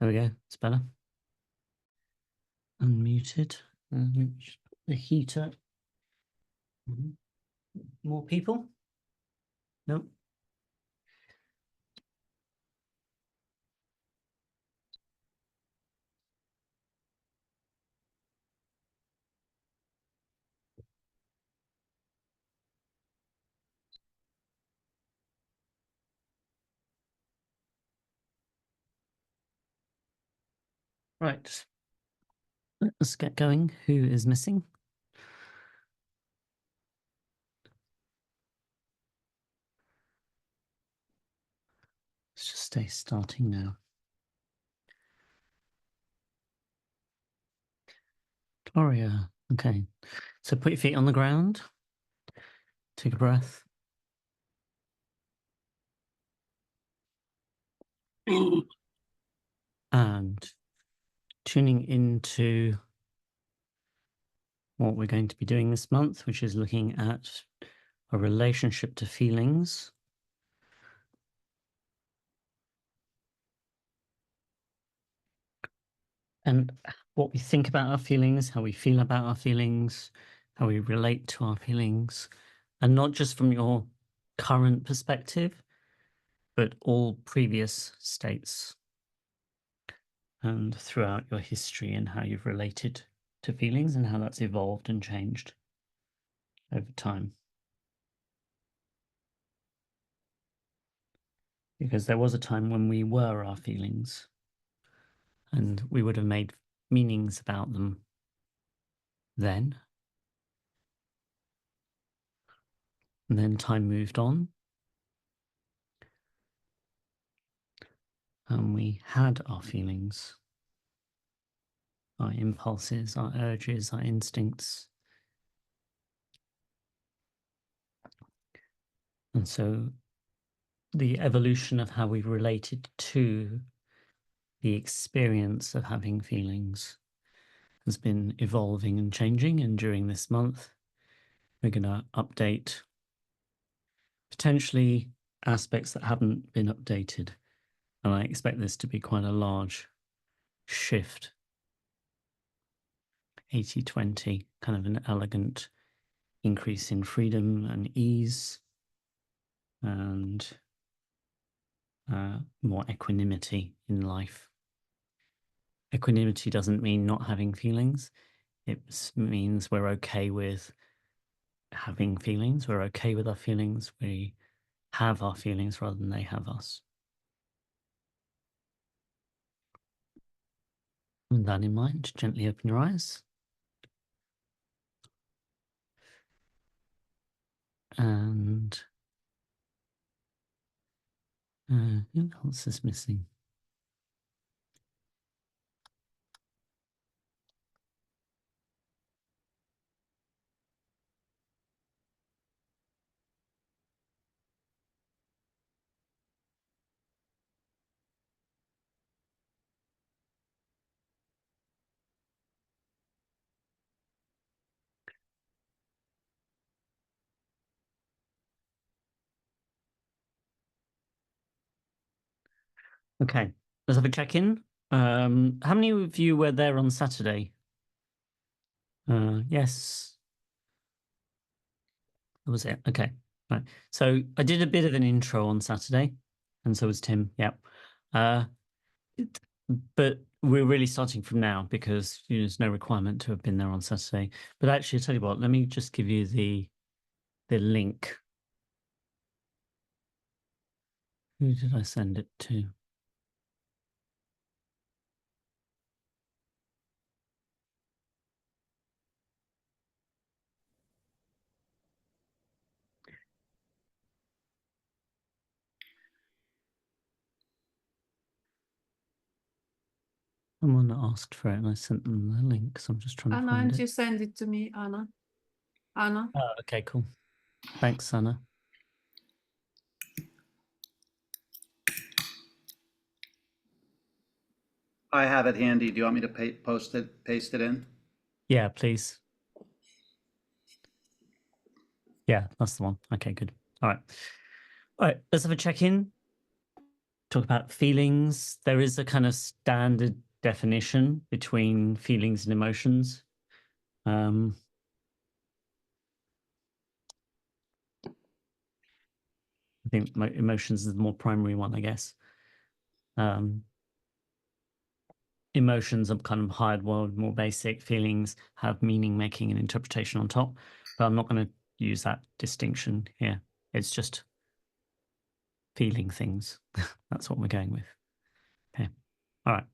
There we go. It's better. Unmuted. Just put the heater. More people? Nope. Right. Let's get going. Who is missing? Let's just stay starting now. Gloria. Okay. So put your feet on the ground. Take a breath. And tuning into what we're going to be doing this month, which is looking at a relationship to feelings. And what we think about our feelings, how we feel about our feelings, how we relate to our feelings, and not just from your current perspective, but all previous states and throughout your history and how you've related to feelings and how that's evolved and changed over time. Because there was a time when we were our feelings and we would have made meanings about them then. And then time moved on. And we had our feelings, our impulses, our urges, our instincts. And so the evolution of how we've related to the experience of having feelings has been evolving and changing. And during this month, we're going to update potentially aspects that haven't been updated. And I expect this to be quite a large shift. 80-20, kind of an elegant increase in freedom and ease and more equanimity in life. Equanimity doesn't mean not having feelings. It means we're okay with having feelings. We're okay with our feelings. We have our feelings rather than they have us. With that in mind, gently open your eyes. And who else is missing? Okay, let's have a check-in. How many of you were there on Saturday? Yes. That was it. Okay. Right. So I did a bit of an intro on Saturday, and so was Tim. Yep. But we're really starting from now because there's no requirement to have been there on Saturday. But actually, I'll tell you what, let me just give you the link. Who did I send it to? Someone asked for it and I sent them the link, so I'm just trying to Anna, find and it. you send it to me, Anna. Anna. Oh, okay, cool. Thanks, Anna. I have it handy. Do you want me to paste it in? Yeah, please. Yeah, that's the one. Okay, good. All right. All right, let's have a check-in. talk about feelings. There is a kind of standard definition between feelings and emotions. I think emotions is the more primary one, I guess. Emotions are kind of hard world, more basic. Feelings have meaning making and interpretation on top. But I'm not going to use that distinction here. It's just feeling things. That's what we're going with. Okay. All right.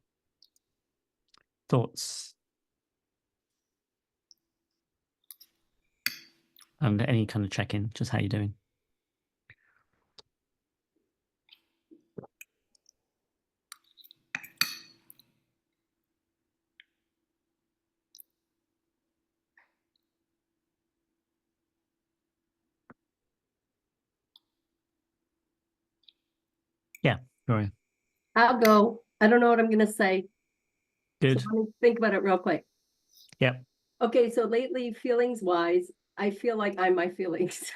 Thoughts? And any kind of check-in, just how you're doing. Yeah, Gloria. I'll go. I don't know what I'm going to say. Good. So let me think about it real quick. Yep. Okay, so lately, feelings wise, I feel like I'm my feelings.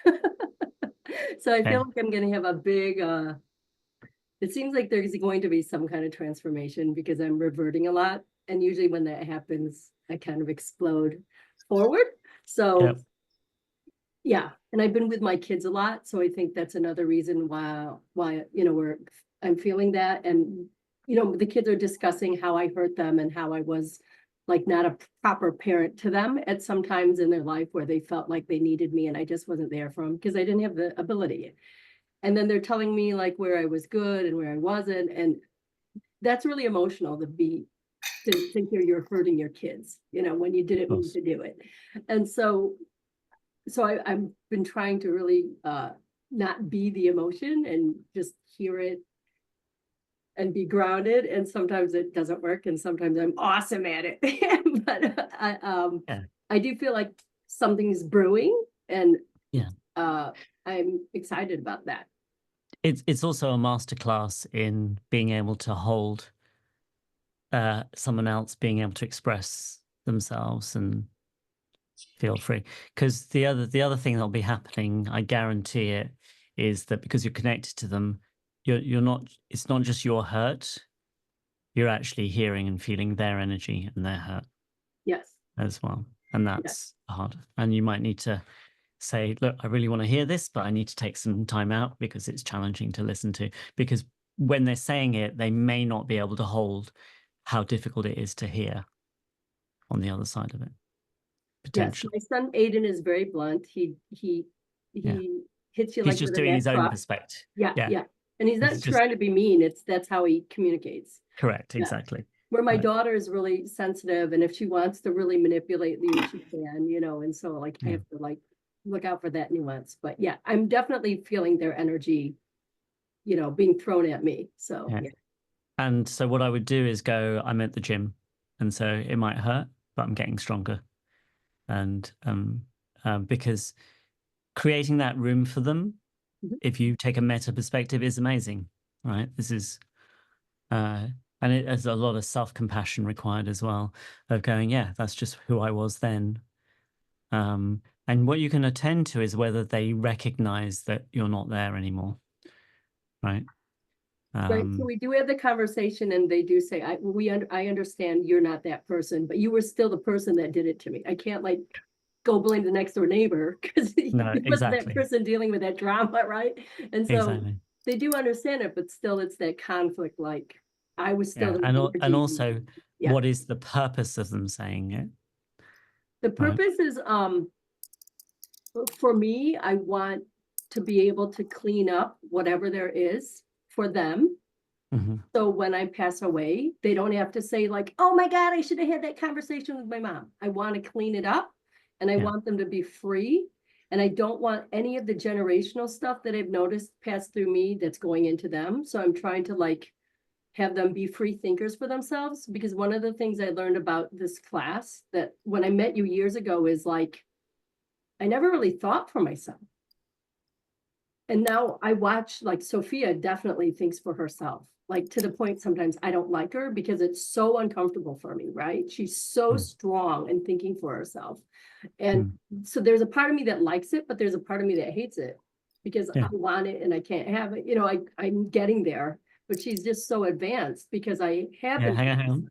So I feel like I'm going to have a big, it seems like there's going to be some kind of transformation because I'm reverting a lot. And usually when that happens, I kind of explode forward. So Yep. yeah, and I've been with my kids a lot. So I think that's another reason why, you know, I'm feeling that. And, you know, the kids are discussing how I hurt them and how I was like not a proper parent to them at some times in their life where they felt like they needed me and I just wasn't there for them because I didn't have the ability. And then they're telling me like where I was good and where I wasn't. And that's really emotional to think you're hurting your kids, you know, when you didn't mean to do it. And so I've been trying to really not be the emotion and just hear it and be grounded. And sometimes it doesn't work. And sometimes I'm awesome at it. But I do feel like something's brewing and I'm excited about that. It's also a masterclass in being able to hold someone else being able to express themselves and feel free. Because the other thing that'll be happening, I guarantee it, is that because you're connected to them, you're not. It's not just your hurt. You're actually hearing and feeling their energy and their hurt. Yes. As well, and that's hard. And you might need to say, look, I really want to hear this, but I need to take some time out because it's challenging to listen to. Because when they're saying it, they may not be able to hold how difficult it is to hear on the other side of it. Potentially. Yes, my son Aiden is very blunt. He hits you like He's just with a doing his own matchbox. perspective. Yeah. And he's not He's just- trying to be mean. That's how he communicates. Correct, Yeah. exactly. Where my Right. daughter is really sensitive, and if she wants to really manipulate me, she can, you know, and so like I have to like look out for that nuance. But yeah, I'm definitely feeling their energy, you know, being thrown at me. So yeah. And so what I would do is go, I'm at the gym, and so it might hurt, but I'm getting stronger. And because creating that room for them, if you take a meta perspective, is amazing, right? This is, and it has a lot of self-compassion required as well, of going, yeah, that's just who I was then. And what you can attend to is whether they recognize that you're not there anymore, right? Right. So we do have the conversation and they do say, I understand you're not that person, but you were still the person that did it to me. I can't like go blame the next door neighbor because that person dealing with that drama, right? And so they do understand it, but still it's that conflict, like I was still and also what is the purpose of them saying it? The purpose is for me, I want to be able to clean up whatever there is for them. So when I pass away, they don't have to say like, oh my God, I should have had that conversation with my mom. I want to clean it up and I want them to be free. And I don't want any of the generational stuff that I've noticed pass through me that's going into them. So I'm trying to like have them be free thinkers for themselves. Because one of the things I learned about this class that when I met you years ago is like, I never really thought for myself. And now I watch, like Sophia definitely thinks for herself, like to the point sometimes I don't like her because it's so uncomfortable for me, right? She's so strong and thinking for herself. And so there's a part of me that likes it, but there's a part of me that hates it because I want it and I can't have it. You know, I'm getting there, but she's just so advanced because I Yeah, haven't. hang on.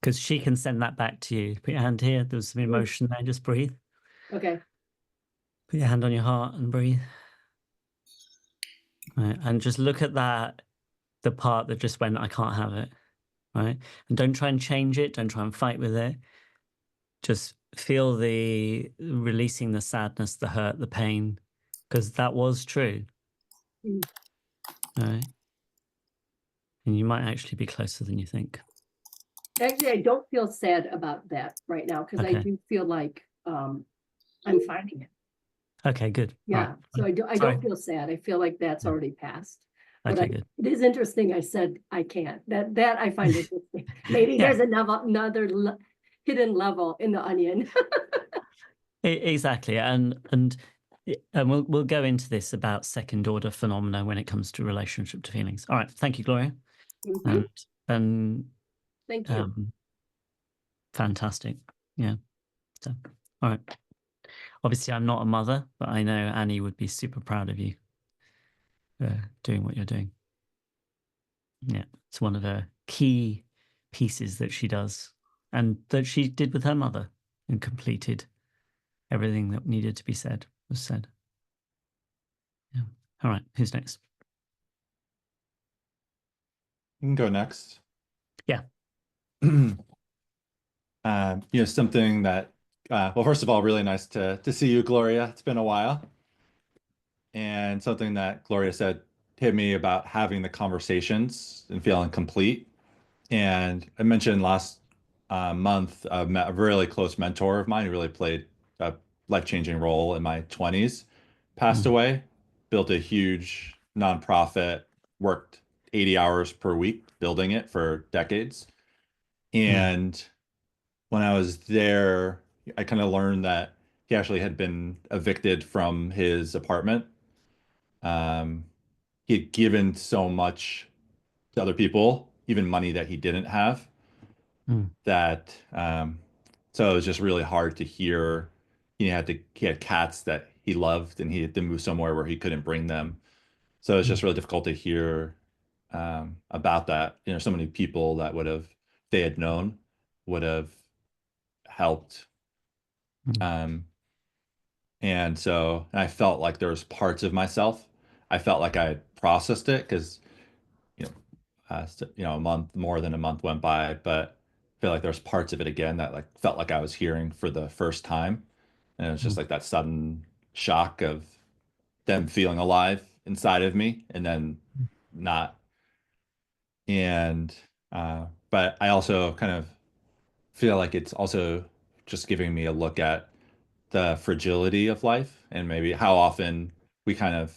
Because she can send that back to you. Put your hand here. There's some emotion there. Just breathe. Okay. Put your hand on your heart and breathe. Right. And just look at that, the part that just went, I can't have it. Right. And don't try and change it. Don't try and fight with it. Just feel the releasing the sadness, the hurt, the pain, because that was true. Mm. Right. And you might actually be closer than you think. Actually, I don't feel sad about that right now because I Okay. do feel like I'm finding it. Okay, good. All Yeah. right. So I Sorry. don't feel sad. I feel like that's Yeah. already passed. But Okay, good. it is interesting. I said I can't. That I find interesting. Maybe Yeah. there's another hidden level in the onion. Exactly. And we'll go into this about second order phenomena when it comes to relationship to feelings. All right. Thank you, Gloria. Mhm. And Thank you. fantastic. Yeah. So, all right. Obviously, I'm not a mother, but I know Annie would be super proud of you doing what you're doing. Yeah, it's one of her key pieces that she does, and that she did with her mother, and completed everything that needed to be said was said. Yeah. All right. Who's next? You can go next. Yeah. Something that, well, first of all, really nice to see you, Gloria. It's been a while. And something that Gloria said hit me about having the conversations and feeling complete. And I mentioned last month, a really close mentor of mine who really played a life-changing role in my 20s, passed away, built a huge nonprofit, worked 80 hours per week building it for decades. And when I was there, I kind of learned that he actually had been evicted from his apartment. He had given so much to other people, even money that he didn't have, that so it was just really hard to hear. He had cats that he loved, and he had to move somewhere where he couldn't bring them. So it's just really difficult to hear about that. So many people that would have, if they had known, would have helped. And so I felt like there was parts of myself. I felt like I had processed it because, more than a month went by, but I feel like there was parts of it again that like felt like I was hearing for the first time. And it was just like that sudden shock of them feeling alive inside of me and then not. And, but I also kind of feel like it's also just giving me a look at the fragility of life and maybe how often we kind of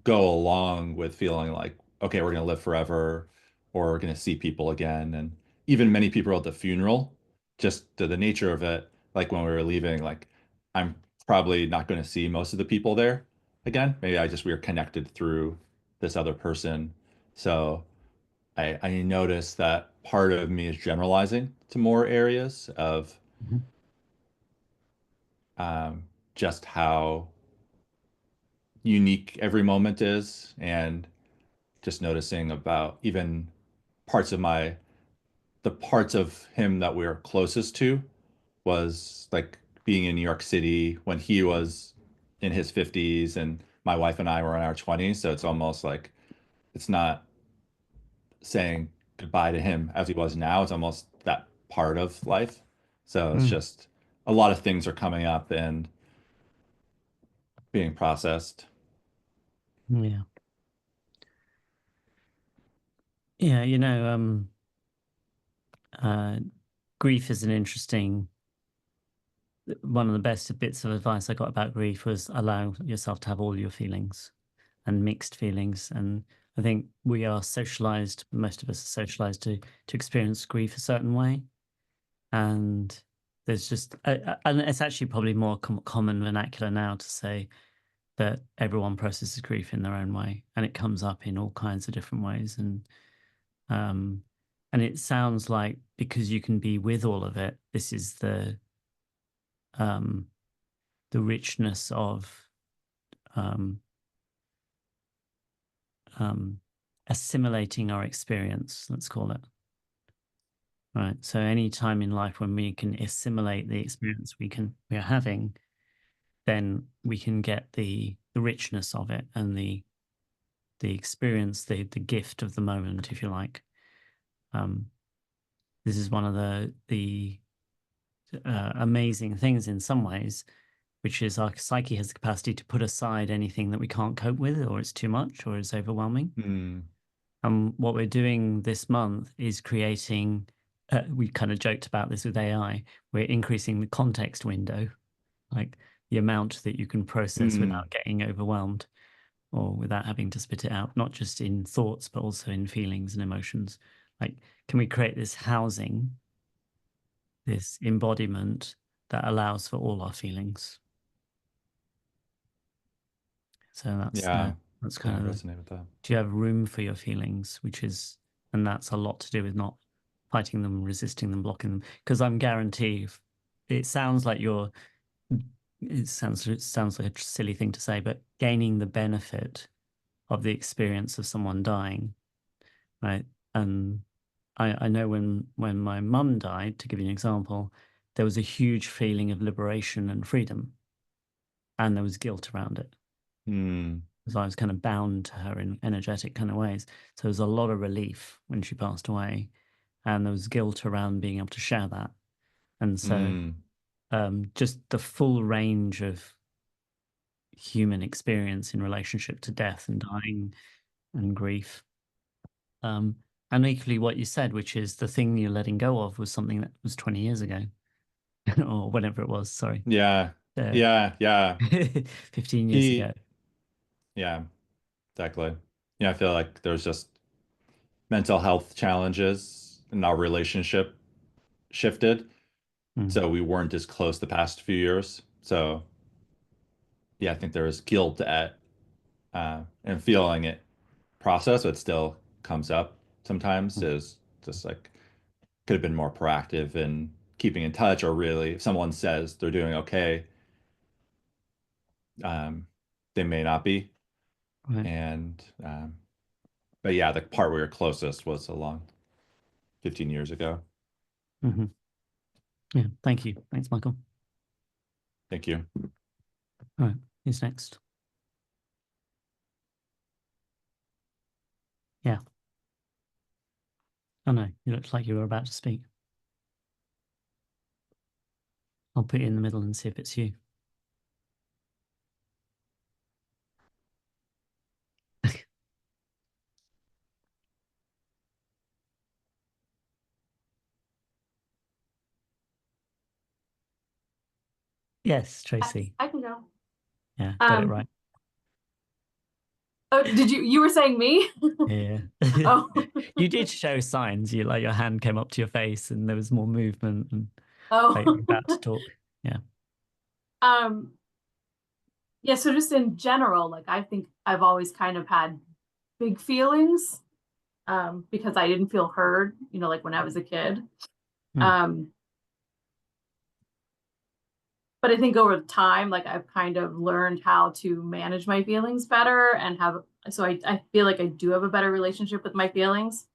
go along with feeling like, okay, we're going to live forever or we're going to see people again. And even many people at the funeral, just the nature of it, like when we were leaving, like I'm probably not going to see most of the people there again. Maybe we were connected through this other person. So I noticed that part of me is generalizing to more areas of just how unique every moment is, and just noticing about even the parts of him that we're closest to was like being in New York City when he was in his 50s and my wife and I were in our 20s. So it's almost like it's not saying goodbye to him as he was now. It's almost that part of life. So it's just a lot of things are coming up and being processed. Yeah. Yeah, grief is an interesting, one of the best bits of advice I got about grief was allow yourself to have all your feelings and mixed feelings. And I think we are socialized, most of us are socialized to experience grief a certain way. And there's just, and it's actually probably more common vernacular now to say that everyone processes grief in their own way, and it comes up in all kinds of different ways. And it sounds like because you can be with all of it, this is the richness of assimilating our experience, let's call it. Right. So any time in life when we can assimilate the experience we are having, then we can get the richness of it and the experience, the gift of the moment, if you like. This is one of the amazing things in some ways, which is our psyche has the capacity to put aside anything that we can't cope with, or it's too much, or it's overwhelming. What we're doing this month is creating. We kind of joked about this with AI. We're increasing the context window, like the amount that you can process without getting overwhelmed or without having to spit it out, not just in thoughts, but also in feelings and emotions. Like, can we create this housing, this embodiment that allows for all our feelings? So that's kind of resonate with that. do you have room for your feelings, and that's a lot to do with not fighting them, resisting them, blocking them, because I'm guarantee it sounds like it sounds like a silly thing to say, but gaining the benefit of the experience of someone dying, right? And I know when my mum died, to give you an example, there was a huge feeling of liberation and freedom, and there was guilt around it. Because I was kind of bound to her in energetic kind of ways. So there was a lot of relief when she passed away, and there was guilt around being able to share that. And so just the full range of human experience in relationship to death and dying and grief. And equally what you said, which is the thing you're letting go of was something that was 20 years ago or whatever it was, sorry. Yeah. 15 years ago. Yeah, exactly. Yeah, I feel like there's just mental health challenges and our relationship shifted. So we weren't as close the past few years. So yeah, I think there was guilt at and feeling it process, but it still comes up sometimes is just like could have been more proactive in keeping in touch, or really if someone says they're doing okay, they may not be. Right. And but yeah, the part we were closest was along 15 years ago. Yeah, thank you. Thanks, Michael. Thank you. All right, who's next? Yeah. Oh no, you looked like you were about to speak. I'll put you in the middle and see if it's you. Yes, Tracy. I can go. Yeah, got it right. Oh, you were saying me? Yeah. Oh. You did show signs. Your hand came up to your face and there was more movement and like Oh. you're about to talk. Yeah. Yeah, so just in general, like I think I've always kind of had big feelings because I didn't feel heard, like when I was a kid. But I think over time, like I've kind of learned how to manage my feelings better and so I feel like I do have a better relationship with my feelings.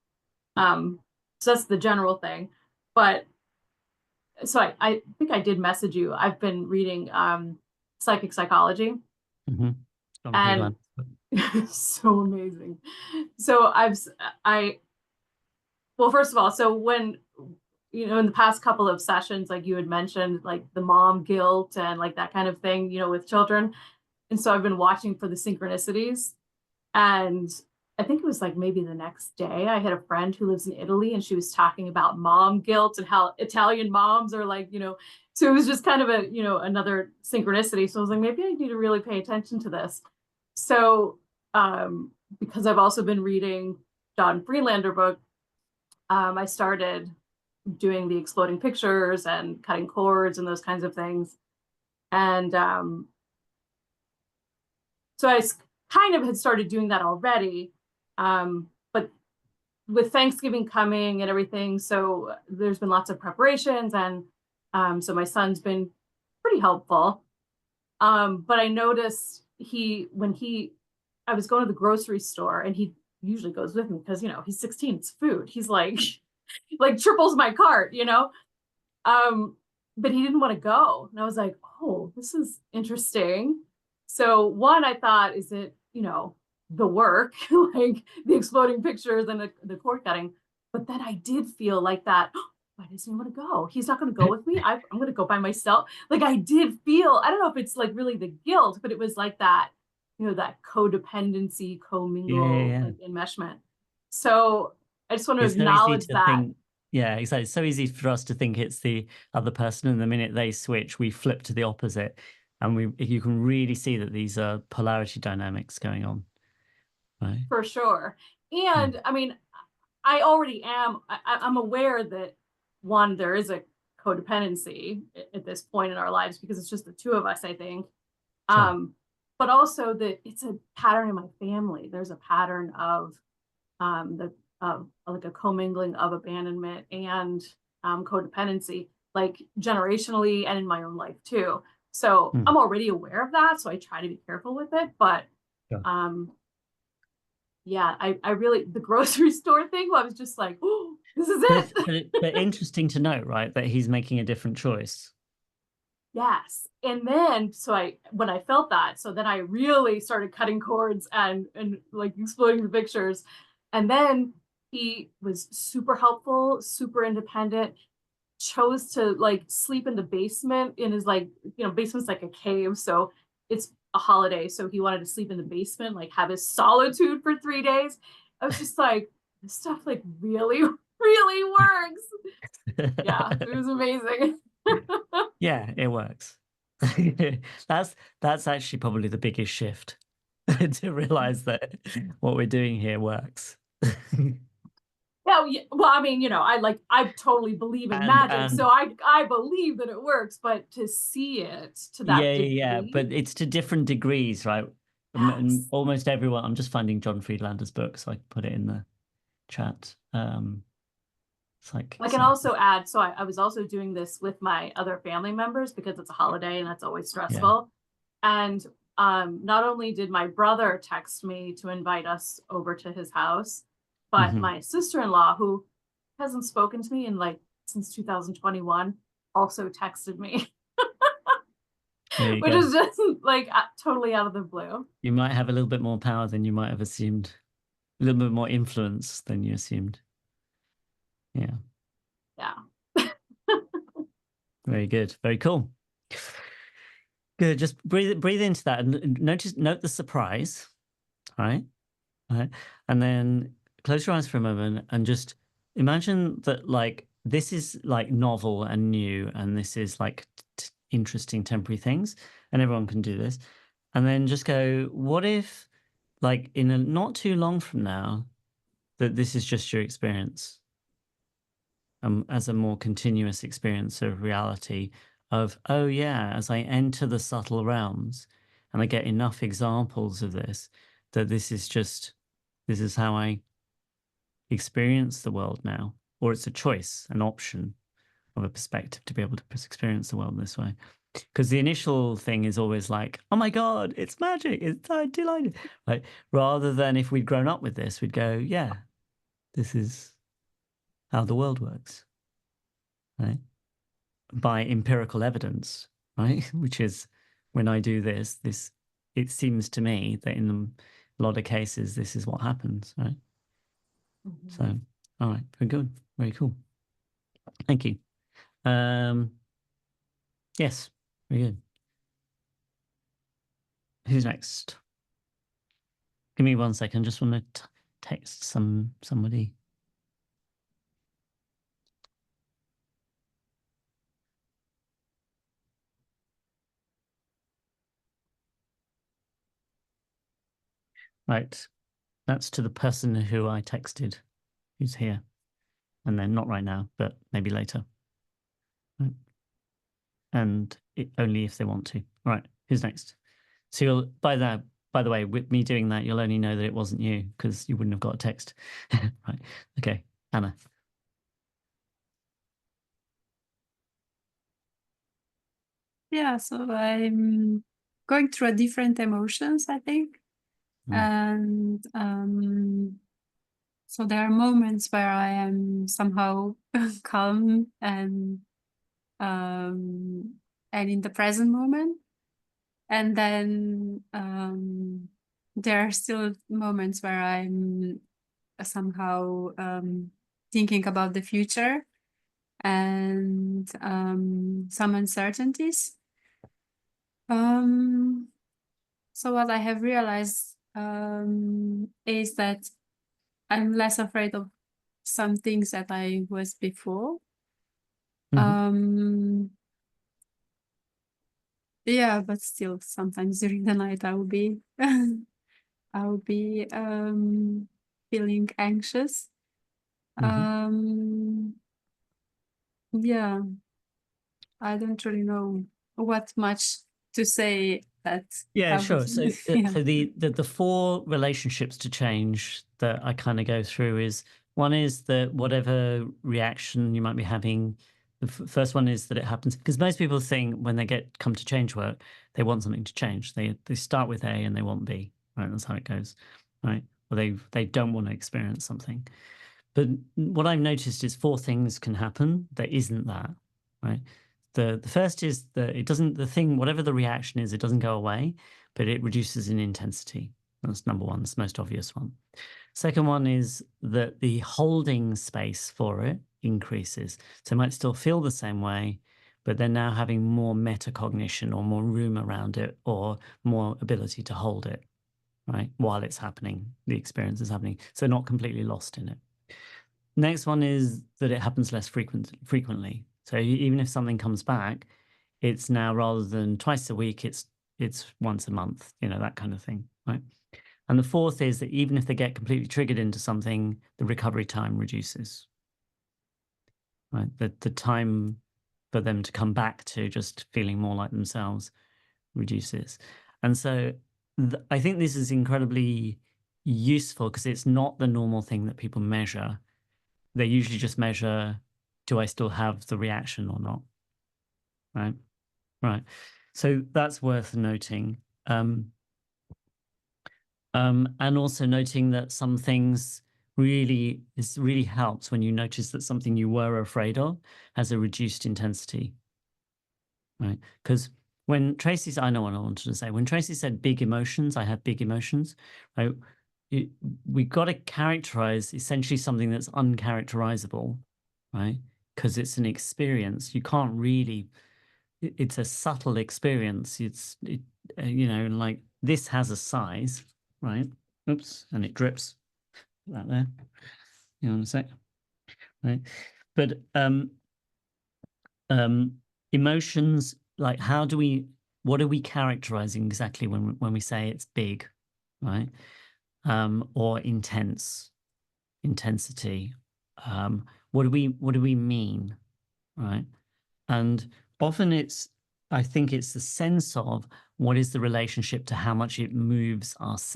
So that's the general thing. But so I think I did message you. I've been reading psychic psychology. And so amazing. So well, first of all, so when in the past couple of sessions, like you had mentioned, like the mom guilt and like that kind of thing, with children. And so I've been watching for the synchronicities. And I think it was like maybe the next day, I had a friend who lives in Italy and she was talking about mom guilt and how Italian moms are like, so it was just kind of another synchronicity. So I was like, maybe I need to really pay attention to this. So because I've also been reading John Friedlander book, I started doing the exploding pictures and cutting cords and those kinds of things. And so I kind of had started doing that already. But with Thanksgiving coming and everything, so there's been lots of preparations. And so my son's been pretty helpful. But I noticed I was going to the grocery store and he usually goes with me because, you know, he's 16, it's food. He's like, like triples my cart, you know? But he didn't want to go. And I was like, oh, this is interesting. So one, I thought, is it, you know, the work, like the exploding pictures and the cord cutting? But then I did feel like that, oh, why doesn't he want to go? He's not going to go with me. I'm going to go by myself. Like I did feel, I don't know if it's like really the guilt, but it was like that, you know, that codependency, commingle, Yeah. like enmeshment. So I just want to It's so easy acknowledge to that. think, yeah, exactly. It's so easy for us to think it's the other person, and the minute they switch, we flip to the opposite, and you can really see that these are polarity dynamics going on, right? For sure. And I mean, I already am, I'm aware that one, there is a codependency at this point in our lives because it's just the two of us, I think. Sure. But also that it's a pattern in my family. There's a pattern of like a commingling of abandonment and codependency, like generationally and in my own life too. So I'm already aware of that. So I try to be careful with it. But Sure. yeah, I really, the grocery store thing, I was just like, oh, this is it. But interesting to note, right, that he's making a different choice. Yes. And then, when I felt that, so then I really started cutting cords and like exploding the pictures. And then he was super helpful, super independent, chose to like sleep in the basement in his, like, you know, basement's like a cave. So it's a holiday. So he wanted to sleep in the basement, like have his solitude for 3 days. I was just like, this stuff like really, really works. Yeah, it was amazing. Yeah, it works. That's actually probably the biggest shift, to realize that what we're doing here works. Yeah, well, I mean, you know, I totally believe in magic, so I believe that it works, but to see it to that yeah, degree, but it's to different degrees, right? yes. Almost everyone. I'm just finding John Friedlander's book, so I can put it in the chat. It's like, I can also add, so I was also doing this with my other family members because it's a holiday and that's always stressful. And not only did my brother text me to invite us over to his house, but my sister-in-law, who hasn't spoken to me in like since 2021, also texted me, which is just like totally out of the blue. You might have a little bit more power than you might have assumed, a little bit more influence than you assumed. Yeah. Very good. Very cool. Good. Just breathe into that and note the surprise. All right. And then close your eyes for a moment and just imagine that, like, this is like novel and new, and this is like interesting temporary things, and everyone can do this. And then just go, what if, like, in a not too long from now, that this is just your experience, as a more continuous experience of reality of, oh yeah, as I enter the subtle realms and I get enough examples of this, that this is how I experience the world now, or it's a choice, an option of a perspective to be able to experience the world in this way. Because the initial thing is always like, oh my God, it's magic, it's delighted, right? Rather than if we'd grown up with this, we'd go, yeah, this is how the world works, right? By empirical evidence, right? Which is, when I do this, it seems to me that in a lot of cases, this is what happens, right? So, all right, very good, very cool. Thank you. Yes, very good. Who's next? Give me 1 second. Just want to text somebody. Right, that's to the person who I texted, who's here, and then not right now, but maybe later. Right. And only if they want to. All right, who's next? So you'll, by the way, with me doing that, you'll only know that it wasn't you because you wouldn't have got a text. Right. Okay, Anna. Yeah, so I'm going through different emotions, I think. And So there are moments where I am somehow calm and in the present moment. And then there are still moments where I'm somehow thinking about the future and some uncertainties. So what I have realized is that I'm less afraid of some things that I was before. Yeah, but still sometimes during the night I will be feeling anxious. Yeah, I don't really know what much to say that. Yeah, I sure. would- So, yeah. so the four relationships to change that I kind of go through is, one is that whatever reaction you might be having, the first one is that it happens because most people think when they come to change work, they want something to change. They start with A and they want B, right? That's how it goes, right? Or they don't want to experience something. But what I've noticed is four things can happen that isn't that, right? The first is that it doesn't, the thing, whatever the reaction is, it doesn't go away, but it reduces in intensity. That's number one. That's the most obvious one. Second one is that the holding space for it increases. So it might still feel the same way, but they're now having more metacognition or more room around it or more ability to hold it, right? While it's happening, the experience is happening. So not completely lost in it. Next one is that it happens less frequently. So even if something comes back, it's now rather than twice a week, it's once a month, that kind of thing, right? And the fourth is that even if they get completely triggered into something, the recovery time reduces, right? The time for them to come back to just feeling more like themselves reduces. And so I think this is incredibly useful because it's not the normal thing that people measure. They usually just measure, do I still have the reaction or not? Right. So that's worth noting. And also noting that some things really helps when you notice that something you were afraid of has a reduced intensity, right? Because when Tracy said, I know what I wanted to say, when Tracy said big emotions, I have big emotions, right? We got to characterize essentially something that's uncharacterizable, right? Because it's an experience. You can't really, it's a subtle experience. Like this has a size, right? Oops, and it drips. That there. You want a sec? Right. But emotions, like what are we characterizing exactly when we say it's big, right? Or intensity. What do we mean, right? And often I think it's the sense of what is the relationship to how much it moves us